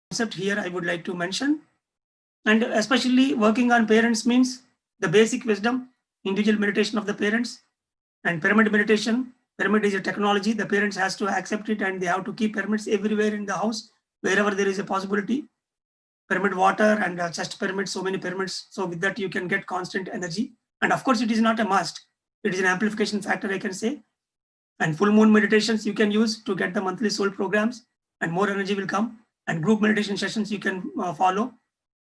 concept here I would like to mention. And especially working on parents means the basic wisdom, individual meditation of the parents, and pyramid meditation. Pyramid is a technology. The parents has to accept it, and they have to keep pyramids everywhere in the house, wherever there is a possibility. Pyramid water and chest pyramid, so many pyramids. So with that, you can get constant energy. And of course, it is not a must. It is an amplification factor, I can say. And full moon meditations you can use to get the monthly soul programs, and more energy will come. And group meditation sessions you can follow.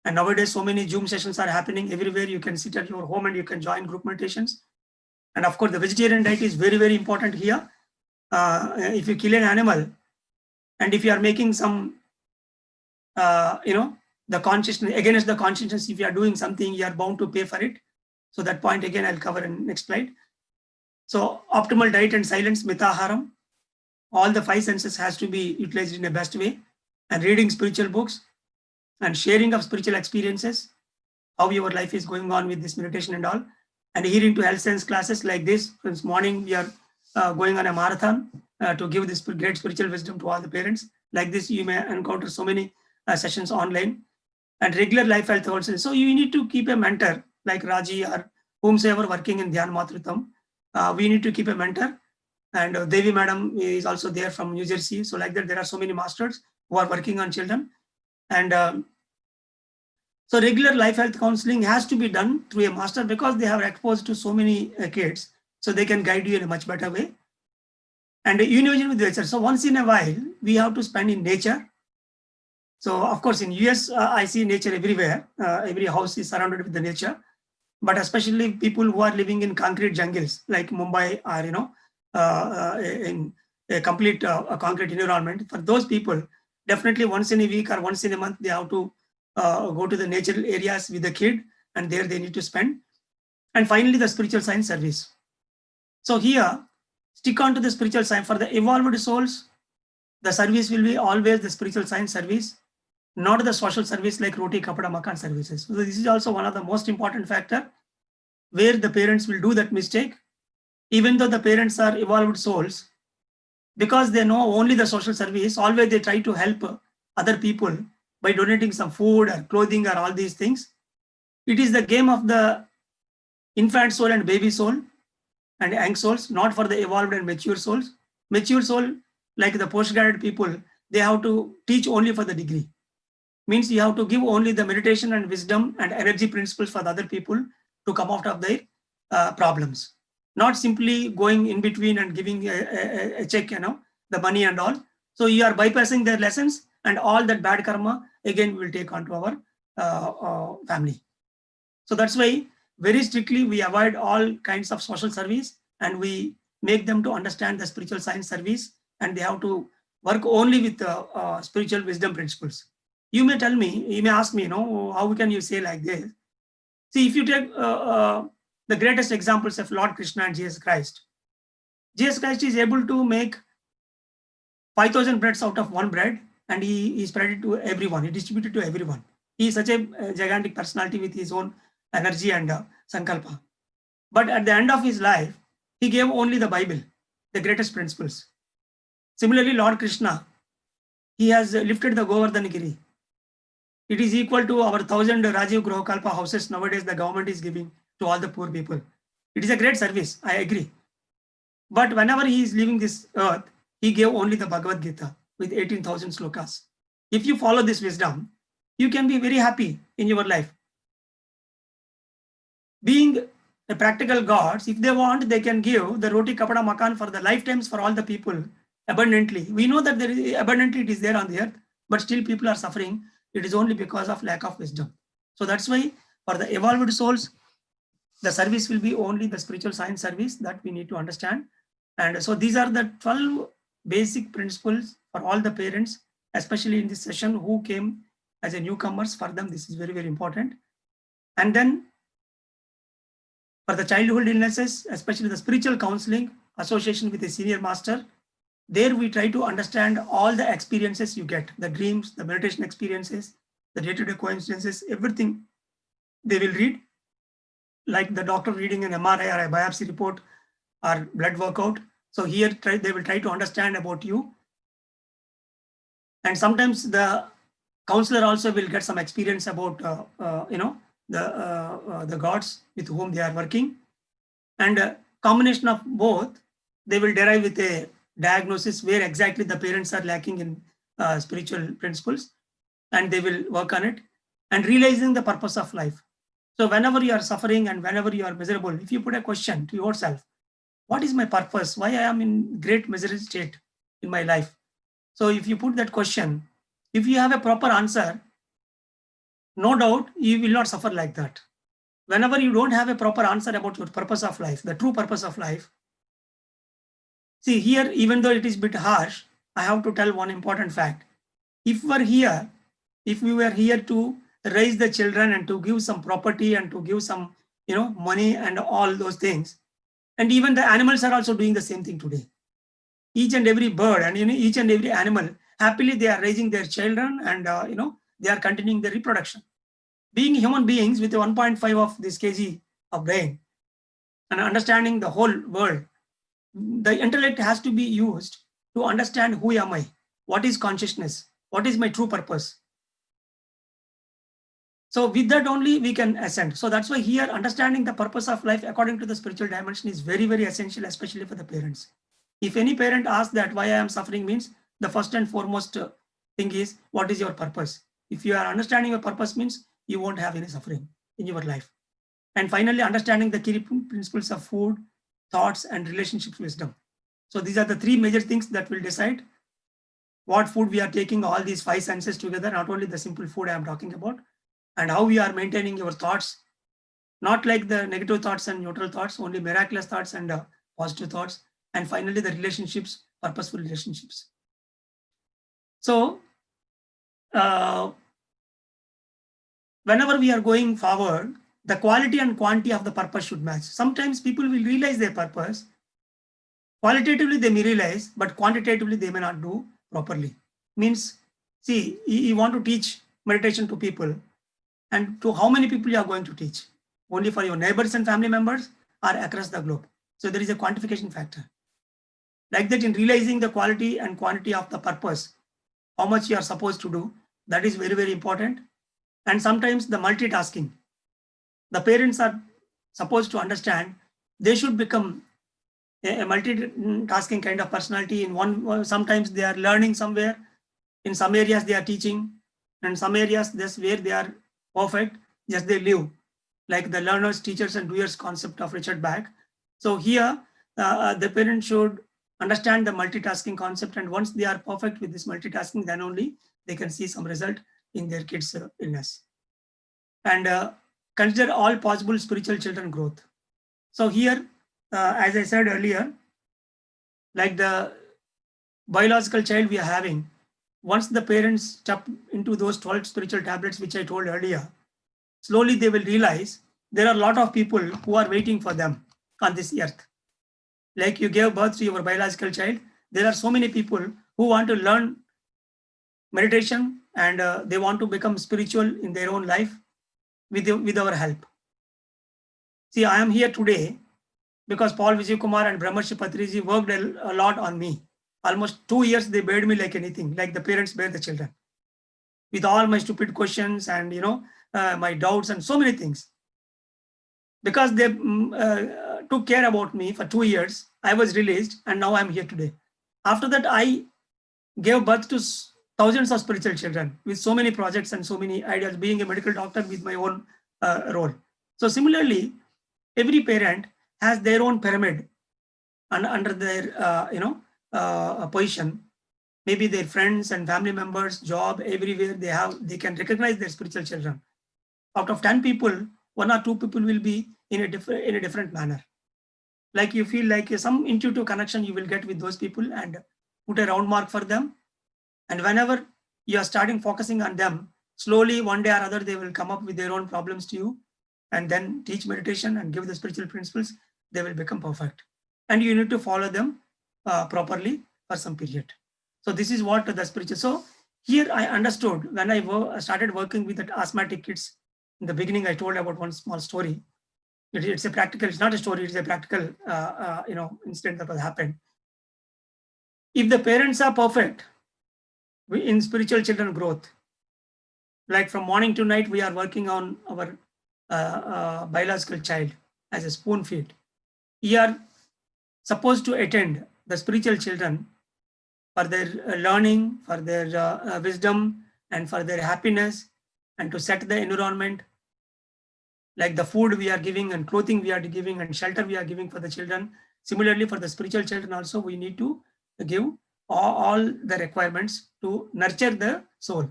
And nowadays, so many Zoom sessions are happening everywhere. You can sit at your home and you can join group meditations. And of course, the vegetarian diet is very, very important here. If you kill an animal, and if you are making some, the consciousness, against the consciousness, if you are doing something, you are bound to pay for it. So that point again, I'll cover in next slide. So optimal diet and silence, mitaharam. All the five senses has to be utilized in a best way. And reading spiritual books and sharing of spiritual experiences, how your life is going on with this meditation and all. And adhering to health science classes like this. This morning we are going on a marathon to give this great spiritual wisdom to all the parents. Like this, you may encounter so many sessions online. And regular life health also. So you need to keep a mentor like Raji or whomsoever working in Dhyan Matritam. We need to keep a mentor. And Devi Madam is also there from New Jersey. So like that, there are so many masters who are working on children. And so regular life health counseling has to be done through a master, because they have exposed to so many kids. So they can guide you in a much better way. And union with nature. So once in a while, we have to spend in nature. So of course, in US, I see nature everywhere. Every house is surrounded with the nature. But especially people who are living in concrete jungles like Mumbai, or in a complete concrete environment, for those people, definitely once in a week or once in a month, they have to go to the natural areas with the kid, and there they need to spend. And finally, the spiritual science service. So here, stick on to the spiritual science. For the evolved souls, the service will be always the spiritual science service, not the social service like roti, kapada, makan services. So this is also one of the most important factor where the parents will do that mistake. Even though the parents are evolved souls, because they know only the social service, always they try to help other people by donating some food or clothing or all these things. It is the game of the infant soul and baby soul and young souls, not for the evolved and mature souls. Mature soul, like the postgraduate people, they have to teach only for the degree. Means you have to give only the meditation and wisdom and energy principles for the other people to come out of their problems. Not simply going in between and giving a check, the money and all. So you are bypassing their lessons, and all that bad karma again will take onto our family. So that's why very strictly we avoid all kinds of social service, and we make them to understand the spiritual science service, and they have to work only with spiritual wisdom principles. You may tell me, you may ask me, how can you say like this? See, if you take the greatest examples of Lord Krishna and Jesus Christ. Jesus Christ is able to make 5,000 breads out of one bread, and he spread it to everyone. He distributed to everyone. He is such a gigantic personality with his own energy and sankalpa. But at the end of his life, he gave only the Bible, the greatest principles. Similarly, Lord Krishna, he has lifted the Govardhan Giri. It is equal to our 1,000 Rajiv Grahakalpa houses nowadays the government is giving to all the poor people. It is a great service, I agree. But whenever he is leaving this earth, he gave only the Bhagavad Gita with 18,000 slokas. If you follow this wisdom, you can be very happy in your life. Being a practical gods, if they want, they can give the roti, kapada, makan for the lifetimes for all the people abundantly. We know that there is abundantly it is there on the earth, but still people are suffering. It is only because of lack of wisdom. So that's why for the evolved souls, the service will be only the spiritual science service that we need to understand. And so these are the 12 basic principles for all the parents, especially in this session who came as a newcomers. For them, this is very, very important. And then for the childhood illnesses, especially the spiritual counseling, association with a senior master, there we try to understand all the experiences you get, the dreams, the meditation experiences, the day-to-day coincidences, everything they will read, like the doctor reading an MRI or a biopsy report or blood workout. So here they will try to understand about you. And sometimes the counselor also will get some experience about, the gods with whom they are working. And combination of both, they will derive with a diagnosis where exactly the parents are lacking in spiritual principles, and they will work on it and realizing the purpose of life. So whenever you are suffering and whenever you are miserable, if you put a question to yourself, what is my purpose? Why I am in great misery state in my life? So if you put that question, if you have a proper answer, no doubt you will not suffer like that. Whenever you don't have a proper answer about your purpose of life, the true purpose of life, see here, even though it is a bit harsh, I have to tell one important fact. If we were here to raise the children and to give some property and to give some, money and all those things, and even the animals are also doing the same thing today. Each and every bird and each and every animal, happily they are raising their children and they are continuing their reproduction. Being human beings with 1.5 of this kg of brain and understanding the whole world, the intellect has to be used to understand who am I, what is consciousness, what is my true purpose. So with that only we can ascend. So that's why here understanding the purpose of life according to the spiritual dimension is very, very essential, especially for the parents. If any parent asks that why I am suffering, means the first and foremost thing is, what is your purpose? If you are understanding your purpose, means you won't have any suffering in your life. And finally, understanding the key principles of food, thoughts, and relationships wisdom. So these are the three major things that will decide what food we are taking, all these five senses together, not only the simple food I am talking about, and how we are maintaining your thoughts, not like the negative thoughts and neutral thoughts, only miraculous thoughts and positive thoughts. And finally, the relationships, purposeful relationships. So whenever we are going forward, the quality and quantity of the purpose should match. Sometimes people will realize their purpose. Qualitatively, they may realize, but quantitatively, they may not do properly. Means, see, you want to teach meditation to people, and to how many people you are going to teach? Only for your neighbors and family members or across the globe? So there is a quantification factor. Like that, in realizing the quality and quantity of the purpose, how much you are supposed to do, that is very, very important. And sometimes the multitasking. The parents are supposed to understand they should become a multitasking kind of personality. In one, sometimes they are learning somewhere, in some areas they are teaching, and some areas that's where they are perfect, just they live, like the learners, teachers, and doers concept of Richard Bach. So here, the parents should understand the multitasking concept, and once they are perfect with this multitasking, then only they can see some result in their kids' illness. And consider all possible spiritual children growth. So here, as I said earlier, like the biological child we are having, once the parents step into those 12 spiritual tablets, which I told earlier, slowly they will realize there are a lot of people who are waiting for them on this earth. Like you gave birth to your biological child, there are so many people who want to learn meditation and they want to become spiritual in their own life with our help. See, I am here today because Paul Vijay Kumar and Brahmarshi Patriji worked a lot on me. Almost 2 years they bared me like anything, like the parents bear the children, with all my stupid questions and my doubts and so many things. Because they took care about me for 2 years, I was released and now I'm here today. After that, I gave birth to thousands of spiritual children with so many projects and so many ideas, being a medical doctor with my own role. So similarly, every parent has their own pyramid and under their position. Maybe their friends and family members, job, everywhere they can recognize their spiritual children. Out of 10 people, 1 or 2 people will be in a different manner. Like you feel like some intuitive connection you will get with those people and put a round mark for them. And whenever you are starting focusing on them, slowly one day or other they will come up with their own problems to you, and then teach meditation and give the spiritual principles. They will become perfect, and you need to follow them properly for some period. So this is what the spiritual. So here I understood when I started working with the asthmatic kids. In the beginning, I told about one small story. It's a practical. It's not a story. It's a practical, incident that has happened. If the parents are perfect in spiritual children growth, Like from morning to night, we are working on our biological child as a spoon feed. We are supposed to attend the spiritual children for their learning, for their wisdom, and for their happiness, and to set the environment, like the food we are giving and clothing we are giving and shelter we are giving for the children. Similarly, for the spiritual children also, we need to give all the requirements to nurture the soul.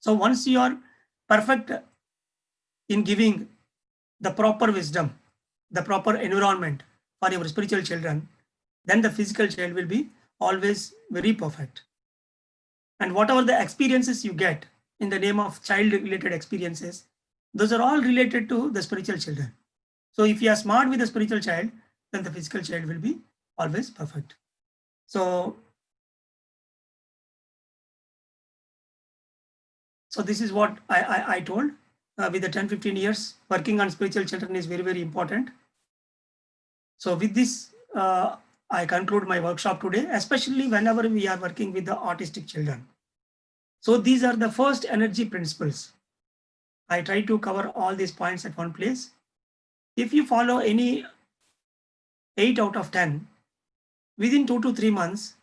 So once you are perfect in giving the proper wisdom, the proper environment for your spiritual children, then the physical child will be always very perfect. And whatever the experiences you get in the name of child related experiences, those are all related to the spiritual children. So if you are smart with the spiritual child, then the physical child will be always perfect. So this is what I told. With the 10-15 years, working on spiritual children is very, very important. So with this, I conclude my workshop today, especially whenever we are working with the autistic children. So these are the first energy principles. I try to cover all these points at one place. If you follow any 8 out of 10, within 2 to 3 months,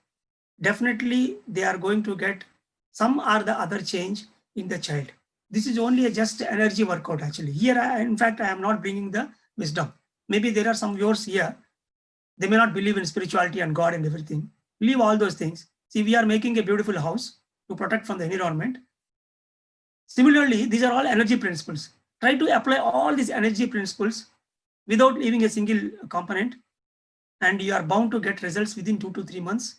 definitely they are going to get some or the other change in the child. This is only a just energy workout actually. Here, in fact, I am not bringing the wisdom. Maybe there are some viewers here, they may not believe in spirituality and God and everything. Leave all those things. See, we are making a beautiful house to protect from the environment. Similarly, these are all energy principles. Try to apply all these energy principles without leaving a single component, and you are bound to get results within 2 to 3 months,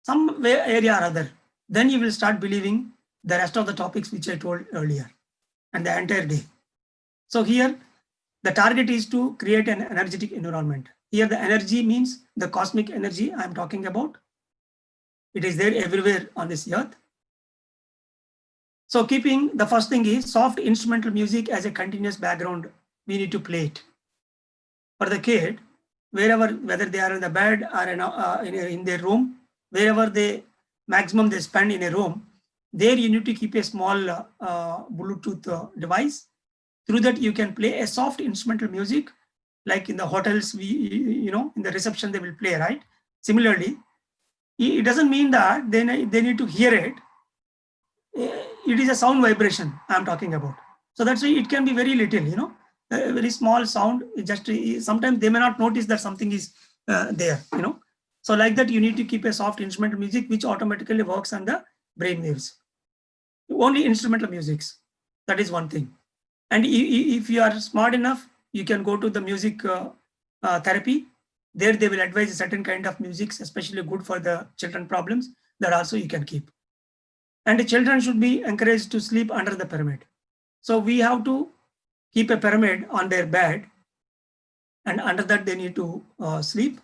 some area or other. Then you will start believing the rest of the topics which I told earlier and the entire day. So here, the target is to create an energetic environment. Here, the energy means the cosmic energy I am talking about. It is there everywhere on this earth. So keeping the first thing is soft instrumental music as a continuous background. We need to play it. For the kid, wherever, whether they are in the bed or in their room, wherever they maximum they spend in a room, there you need to keep a small Bluetooth device. Through that, you can play a soft instrumental music, like in the hotels, in the reception they will play, right? Similarly, it doesn't mean that they need to hear it. It is a sound vibration I'm talking about. So that's why it can be very little, a very small sound. Just sometimes they may not notice that something is there. So like that, you need to keep a soft instrumental music which automatically works on the brain waves. Only instrumental musics. That is one thing. And if you are smart enough, you can go to the music therapy. There they will advise a certain kind of music, especially good for the children problems, that also you can keep. And the children should be encouraged to sleep under the pyramid. So we have to keep a pyramid on their bed, and under that they need to sleep.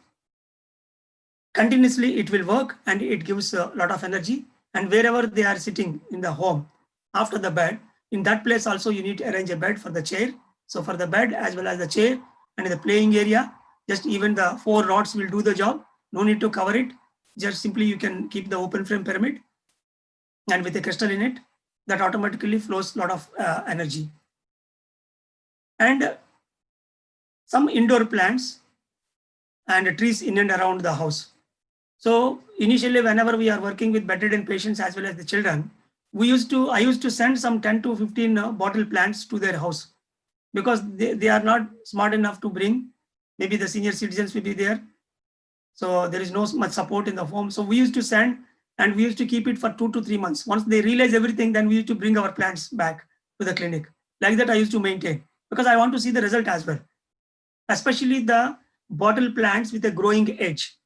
Continuously it will work and it gives a lot of energy. And wherever they are sitting in the home, after the bed, in that place also you need to arrange a bed for the chair. So for the bed as well as the chair and the playing area, just even the 4 rods will do the job. No need to cover it. Just simply you can keep the open frame pyramid and with a crystal in it, that automatically flows a lot of energy. And some indoor plants and trees in and around the house. So initially, whenever we are working with bedridden patients as well as the children, I used to send some 10 to 15 bottle plants to their house, because they are not smart enough to bring. Maybe the senior citizens will be there, so there is no much support in the home. So we used to send, and we used to keep it for 2 to 3 months. Once they realize everything, then we used to bring our plants back to the clinic. Like that, I used to maintain, because I want to see the result as well. Especially the bottle plants with a growing edge,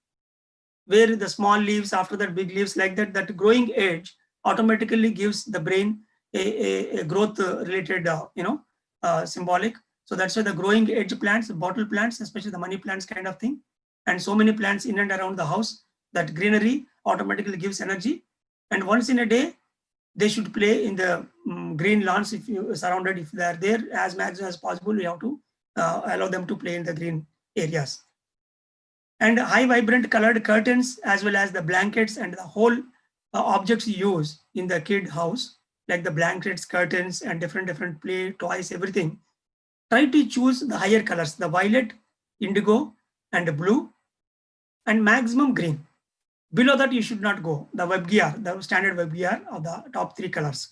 where the small leaves, after that big leaves, like that, that growing edge automatically gives the brain a growth related, symbolic. So that's why the growing edge plants, bottle plants, especially the money plants kind of thing, and so many plants in and around the house, that greenery automatically gives energy. And once in a day, they should play in the green lawns. If you surrounded, if they are there, as maximum as possible, you have to allow them to play in the green areas. And high vibrant colored curtains, as well as the blankets and the whole objects you use in the kid house, like the blankets, curtains, and different play toys, everything. Try to choose the higher colors, the violet, indigo, and blue, and maximum green. Below that, you should not go. The web gear, the standard web gear of the top 3 colors.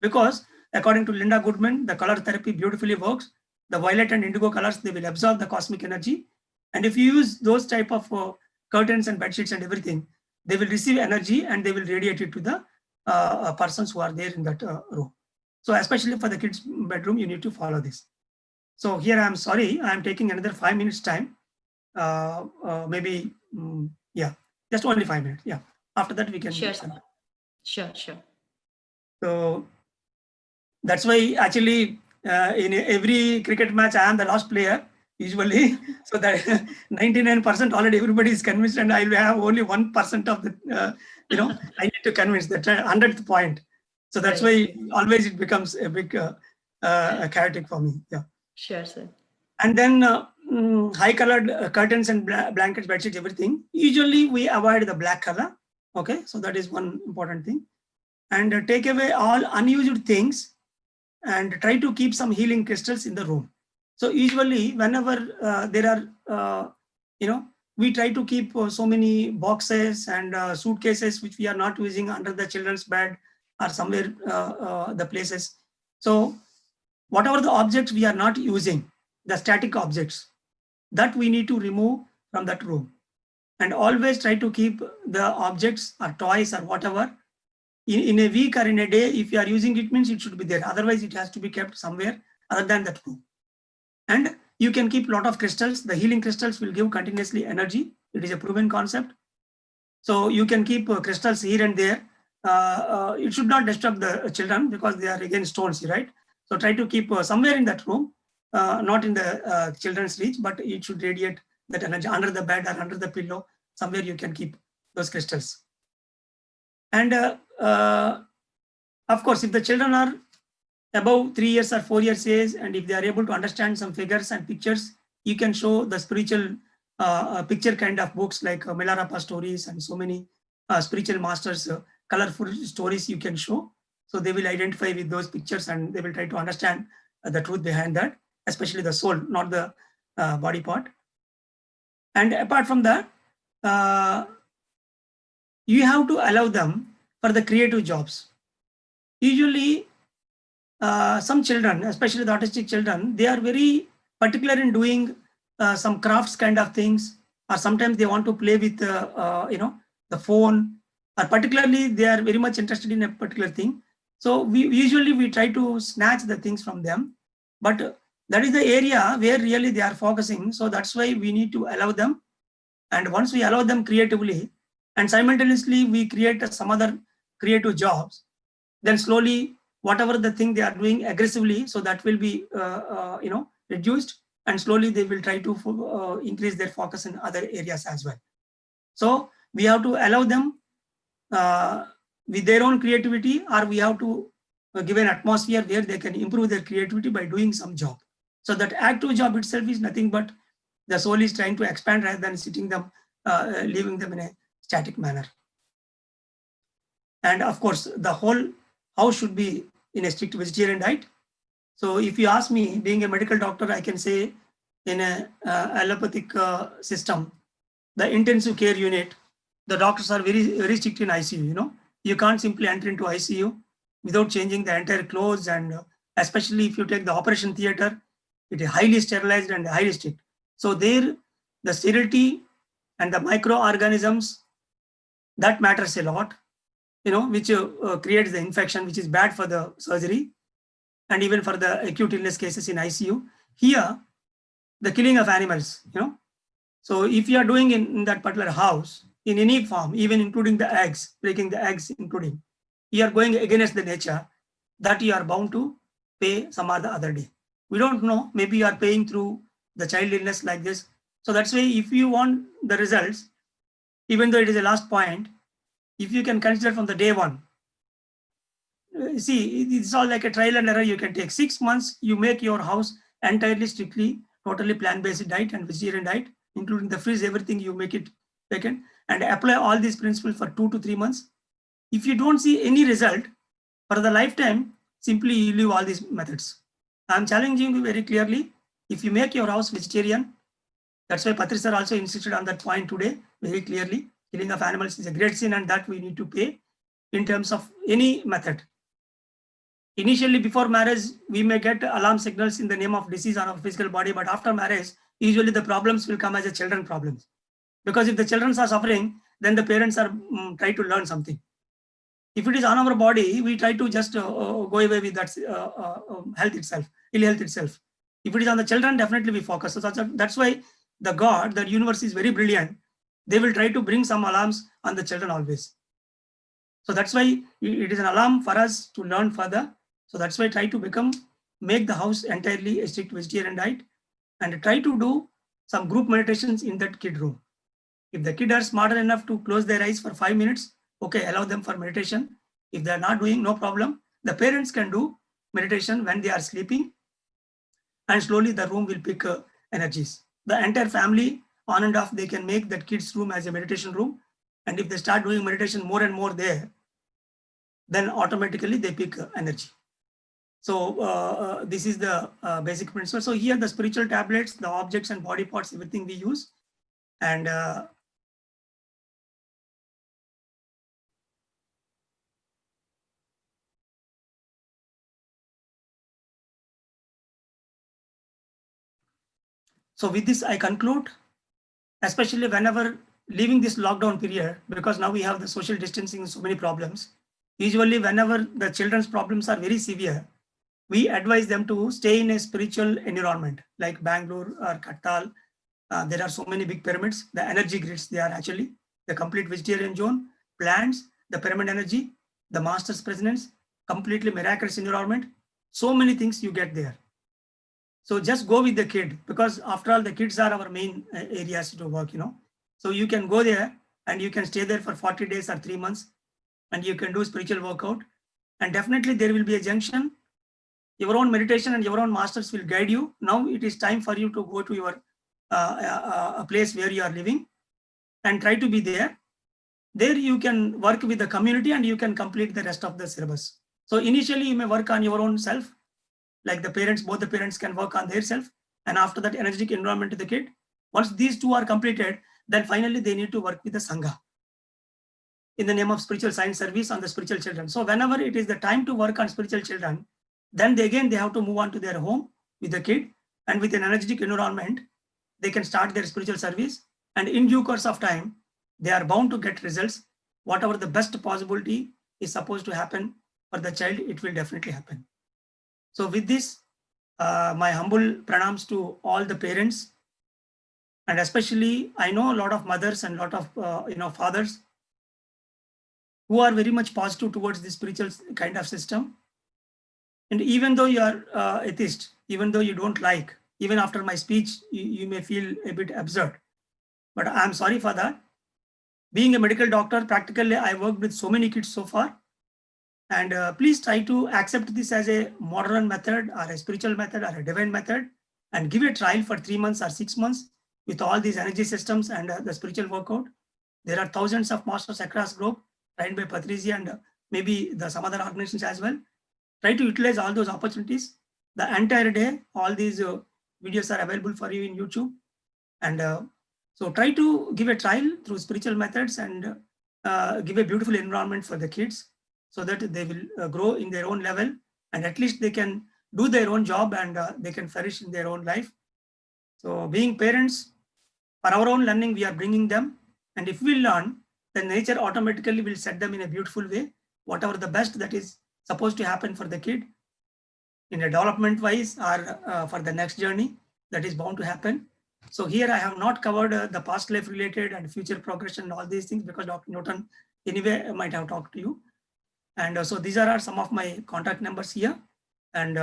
Because according to Linda Goodman, the color therapy beautifully works. The violet and indigo colors, they will absorb the cosmic energy. And if you use those type of curtains and bed sheets and everything, they will receive energy and they will radiate it to the persons who are there in that room. So especially for the kids' bedroom, you need to follow this. So here I'm sorry, I'm taking another 5 minutes time. Maybe, yeah, just only 5 minutes. Yeah. After that, we can. Sure. Sure. So that's why actually in every cricket match, I am the last player usually. So that 99% already everybody is convinced, and I will have only 1% of the, I need to convince that 100th point. So that's why always it becomes a big chaotic for me. Yeah. Sure, sir. And then high colored curtains and blankets, bedsheets, everything. Usually we avoid the black color. Okay, so that is one important thing. And take away all unused things and try to keep some healing crystals in the room. So usually whenever there are, we try to keep so many boxes and suitcases which we are not using under the children's bed or somewhere the places. So whatever the objects we are not using, the static objects, that we need to remove from that room. And always try to keep the objects or toys or whatever in a week or in a day. If you are using it, means it should be there. Otherwise, it has to be kept somewhere other than that room. And you can keep a lot of crystals. The healing crystals will give continuously energy. It is a proven concept. So you can keep crystals here and there. It should not disturb the children because they are again stones, right? So try to keep somewhere in that room, not in the children's reach, but it should radiate that energy under the bed or under the pillow. Somewhere you can keep those crystals. And of course, if the children are above 3 years or 4 years age, and if they are able to understand some figures and pictures, you can show the spiritual picture kind of books like Milarepa stories and so many spiritual masters, colorful stories you can show. So they will identify with those pictures and they will try to understand the truth behind that, especially the soul, not the body part. And apart from that, you have to allow them for the creative jobs. Usually, some children, especially the autistic children, they are very particular in doing some crafts kind of things, or sometimes they want to play with the phone, or particularly they are very much interested in a particular thing. So we try to snatch the things from them, but that is the area where really they are focusing. So that's why we need to allow them. And once we allow them creatively, and simultaneously we create some other creative jobs, then slowly whatever the thing they are doing aggressively, so that will be reduced, and slowly they will try to increase their focus in other areas as well. So we have to allow them with their own creativity, or we have to give an atmosphere where they can improve their creativity by doing some job. So that active job itself is nothing but the soul is trying to expand rather than sitting them, leaving them in a static manner. And of course, the whole house should be in a strict vegetarian diet. So if you ask me, being a medical doctor, I can say in a allopathic system, the intensive care unit, the doctors are very strict in ICU. You can't simply enter into ICU without changing the entire clothes, and especially if you take the operation theater, it is highly sterilized and highly strict. So there, the sterility and the microorganisms, that matters a lot, which creates the infection, which is bad for the surgery and even for the acute illness cases in ICU. Here, the killing of animals, So if you are doing in that particular house, in any form, even including the eggs, breaking the eggs, including, you are going against the nature, that you are bound to pay some other day. We don't know, maybe you are paying through the child illness like this. So that's why if you want the results, even though it is a last point, if you can consider from the day one, see, it's all like a trial and error. You can take 6 months, you make your house entirely strictly, totally plant-based diet and vegetarian diet, including the fridge, everything you make it vacant, and apply all these principles for 2 to 3 months. If you don't see any result, For the lifetime, simply you leave all these methods. I'm challenging you very clearly. If you make your house vegetarian, that's why Patri sir also insisted on that point today very clearly. Killing of animals is a great sin, and that we need to pay in terms of any method. Initially, before marriage, we may get alarm signals in the name of disease on our physical body, but after marriage, usually the problems will come as a children problems. Because if the children are suffering, then the parents are try to learn something. If it is on our body, we try to just go away with that health itself, ill health itself. If it is on the children, definitely we focus. So that's why the God, the universe is very brilliant. They will try to bring some alarms on the children always. So that's why it is an alarm for us to learn further. So that's why try to make the house entirely a strict vegetarian diet, and try to do some group meditations in that kid room. If the kids are smart enough to close their eyes for 5 minutes, okay, allow them for meditation. If they are not doing, no problem. The parents can do meditation when they are sleeping, and slowly the room will pick energies. The entire family, on and off, they can make that kids' room as a meditation room. And if they start doing meditation more and more there, then automatically they pick energy. So this is the basic principle. So here the spiritual tablets, the objects and body parts, everything we use. And so with this, I conclude, especially whenever leaving this lockdown period, because now we have the social distancing, so many problems. Usually whenever the children's problems are very severe, we advise them to stay in a spiritual environment like Bangalore or Kattal. There are so many big pyramids, the energy grids, they are actually the complete vegetarian zone, plants, the pyramid energy, the master's presence, completely miraculous environment. So many things you get there. So just go with the kid, because after all, the kids are our main areas to work, So you can go there and you can stay there for 40 days or 3 months, and you can do spiritual workout. And definitely there will be a junction. Your own meditation and your own masters will guide you. Now it is time for you to go to your a place where you are living and try to be there. There you can work with the community and you can complete the rest of the syllabus. So initially you may work on your own self, like the parents, both the parents can work on their self, and after that energetic environment to the kid. Once these two are completed, then finally they need to work with the Sangha in the name of spiritual science service on the spiritual children. So whenever it is the time to work on spiritual children, then they have to move on to their home with the kid, and with an energetic environment, they can start their spiritual service. And in due course of time, they are bound to get results. Whatever the best possibility is supposed to happen for the child, it will definitely happen. So with this, my humble pranams to all the parents, and especially I know a lot of mothers and a lot of fathers who are very much positive towards this spiritual kind of system. And even though you are atheist, even though you don't like, even after my speech, you may feel a bit absurd. But I'm sorry for that. Being a medical doctor, practically I worked with so many kids so far. And please try to accept this as a modern method or a spiritual method or a divine method, and give a trial for 3 months or 6 months with all these energy systems and the spiritual workout. There are thousands of masters across globe trained by Patrizi and maybe some other organizations as well. Try to utilize all those opportunities. The entire day, all these videos are available for you in YouTube. And so try to give a trial through spiritual methods and give a beautiful environment for the kids, so that they will grow in their own level, and at least they can do their own job and they can flourish in their own life. So being parents, for our own learning, we are bringing them. And if we learn, then nature automatically will set them in a beautiful way. Whatever the best that is supposed to happen for the kid in a development wise or for the next journey, that is bound to happen. So here I have not covered the past life related and future progression and all these things, because Dr. Newton anyway might have talked to you. And so these are some of my contact numbers here. And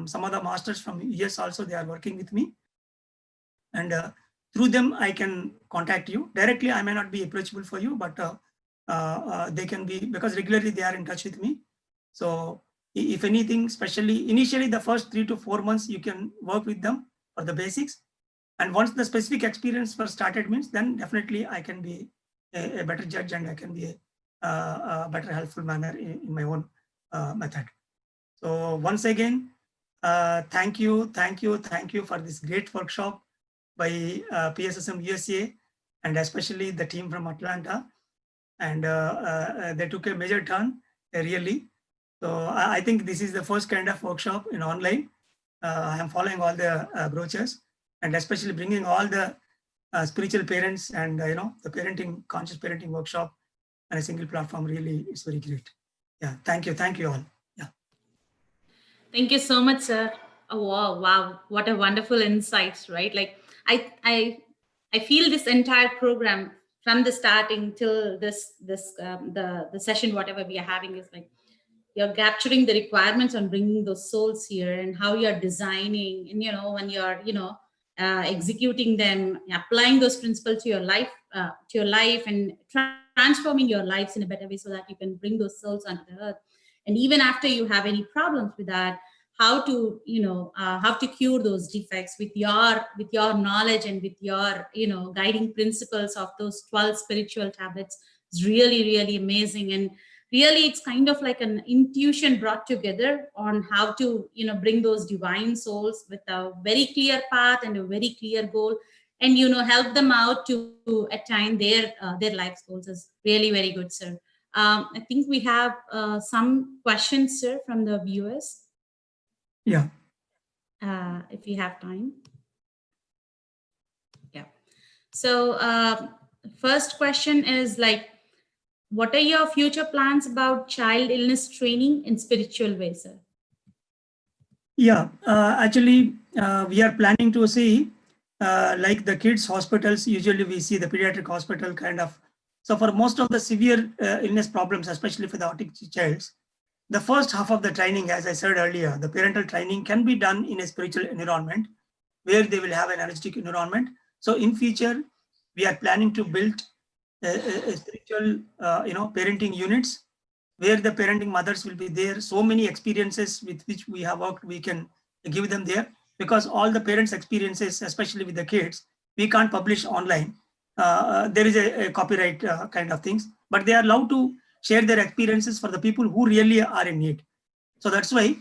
some of the masters from US also, they are working with me. And through them, I can contact you. Directly, I may not be approachable for you, but they can be, because regularly they are in touch with me. So if anything, especially initially the first 3 to 4 months, you can work with them for the basics. And once the specific experience first started means, then definitely I can be a better judge, and I can be a better helpful manner in my own method. So once again, thank you for this great workshop by PSSM USA, and especially the team from Atlanta. And they took a major turn, really. So I think this is the first kind of workshop in online. I am following all the brochures, and especially bringing all the spiritual parents and the conscious parenting workshop on a single platform. Really, it's very great. Yeah, thank you all. Yeah. Thank you so much, sir. Oh, wow, what a wonderful insights, right? Like I feel this entire program from the starting till the session, whatever we are having, is like you're capturing the requirements on bringing those souls here, and how you're designing, and when you're executing them, applying those principles to your life, and transforming your lives in a better way, so that you can bring those souls onto the earth. And even after you have any problems with that, how to cure those defects with your knowledge, and with your guiding principles of those 12 spiritual tablets is really, really amazing. And really, it's kind of like an intuition brought together on how to bring those divine souls with a very clear path and a very clear goal, and help them out to attain their life goals is really very good, sir. I think we have some questions, sir, from the viewers. Yeah. If you have time. Yeah. So first question is like, what are your future plans about child illness training in spiritual way, sir? Yeah, actually, we are planning to see like the kids hospitals. Usually we see the pediatric hospital kind of. So for most of the severe illness problems, especially for the autistic childs, the first half of the training, as I said earlier, the parental training can be done in a spiritual environment where they will have an energetic environment. So in future, we are planning to build a spiritual, parenting units where the parenting mothers will be there. So many experiences with which we have worked, we can give them there, because all the parents' experiences, especially with the kids, we can't publish online. There is a copyright kind of things, but they are allowed to share their experiences for the people who really are in need. So that's why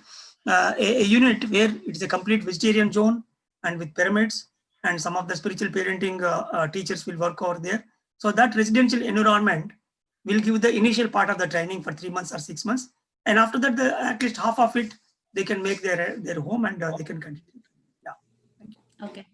a unit where it's a complete vegetarian zone and with pyramids, and some of the spiritual parenting teachers will work over there. So that residential environment will give the initial part of the training for 3 months or 6 months. And after that, at least half of it, they can make their home, and they can continue. Yeah. Thank you. Okay.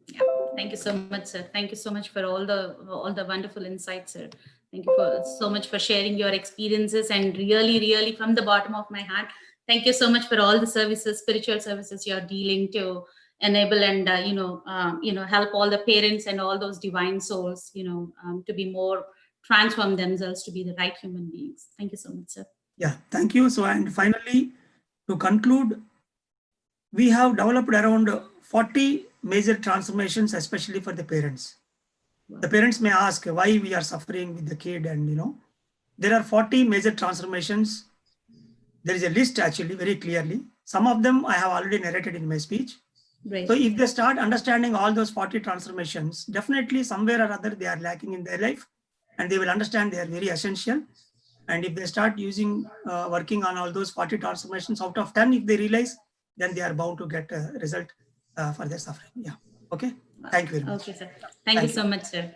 Yeah. Thank you so much, sir. Thank you so much for all the wonderful insights, sir. Thank you so much for sharing your experiences, and really, really from the bottom of my heart, thank you so much for all the services, spiritual services you're dealing to enable and help all the parents and all those divine souls, to be more transform themselves to be the right human beings. Thank you so much, sir. Yeah, thank you. So, and finally, to conclude, we have developed around 40 major transformations, especially for the parents. Wow. The parents may ask why we are suffering with the kid, and there are 40 major transformations. There is a list actually very clearly. Some of them I have already narrated in my speech. Great. So if they start understanding all those 40 transformations, definitely somewhere or other they are lacking in their life, and they will understand they are very essential. And if they start working on all those 40 transformations, out of 10, if they realize, then they are bound to get a result for their suffering. Yeah. Okay. Thank you very much. Okay, sir. Thank you so much, sir.